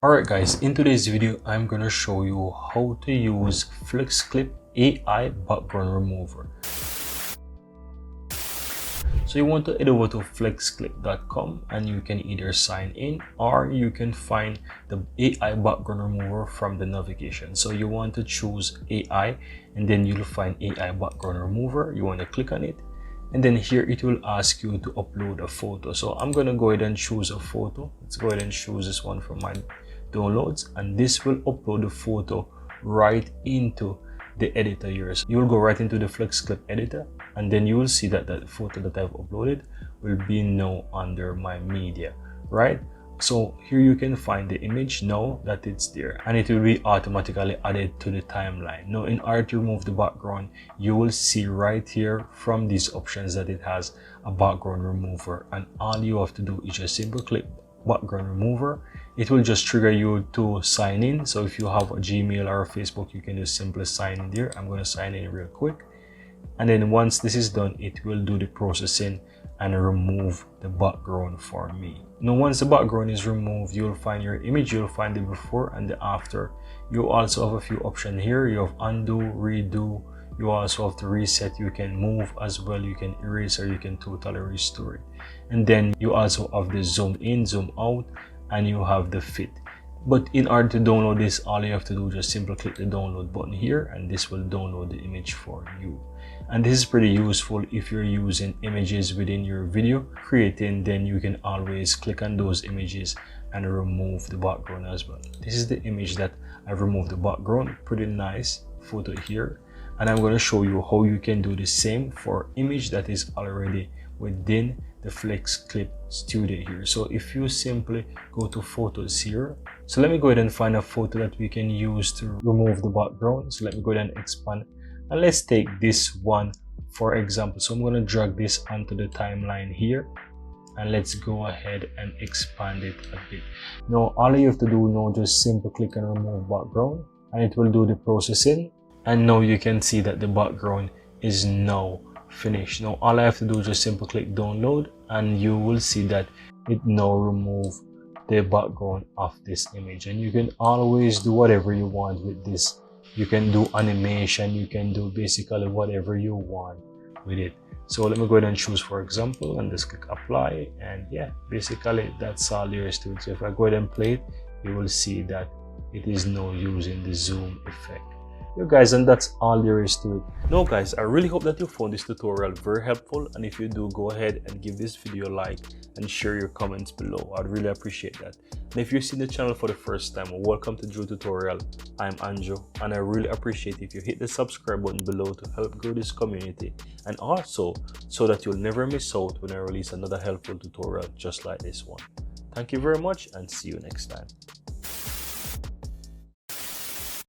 Alright guys, in today's video I'm going to show you how to use FlexClip AI background remover. So you want to head over to flexclip.com and you can either sign in or you can find the AI background remover from the navigation. So you want to choose AI and then you'll find AI background remover. You want to click on it and then here it will ask you to upload a photo. So I'm going to go ahead and choose a photo. Let's go ahead and choose this one from my downloads, and this will upload the photo right into the editor here. So you will go right into the FlexClip editor and then you will see that the photo that I've uploaded will be now under my media, right? So here you can find the image now that it's there and it will be automatically added to the timeline. Now in order to remove the background, you will see right here from these options that it has a background remover, and all you have to do is just simply click background remover. It will just trigger you to sign in. So if you have a Gmail or a Facebook, you can just simply sign in there. I'm going to sign in real quick, and then once this is done, it will do the processing and remove the background for me. Now once the background is removed, you'll find your image, you'll find the before and the after. You also have a few options here. You have undo, redo, you also have to reset, you can move as well, you can erase, or you can totally restore it. And then you also have the zoom in, zoom out, and you have the fit. But in order to download this, all you have to do is just simply click the download button here and this will download the image for you. And this is pretty useful if you're using images within your video creating. Then you can always click on those images and remove the background as well. This is the image that I've removed the background. Pretty nice photo here, and I'm going to show you how you can do the same for image that is already within the FlexClip studio here. So if you simply go to photos here, so let me go ahead and find a photo that we can use to remove the background. So let me go ahead and expand, and let's take this one for example. So I'm going to drag this onto the timeline here, and let's go ahead and expand it a bit. Now all you have to do now, just simply click on remove background and it will do the processing, and now you can see that the background is now finished. Now all I have to do is just simply click download and you will see that it now remove the background of this image. And you can always do whatever you want with this. You can do animation, you can do basically whatever you want with it. So let me go ahead and choose for example and just click apply, and yeah, basically that's all there is to it. So if I go ahead and play it, you will see that it is now using the zoom effect. Yeah guys, and that's all there is to it. Now guys, I really hope that you found this tutorial very helpful, and if you do, go ahead and give this video a like and share your comments below. I'd really appreciate that. And if you're seeing the channel for the first time, welcome to Drew Tutorial. I'm Anjo, and I really appreciate if you hit the subscribe button below to help grow this community, and also so that you'll never miss out when I release another helpful tutorial just like this one. Thank you very much and see you next time.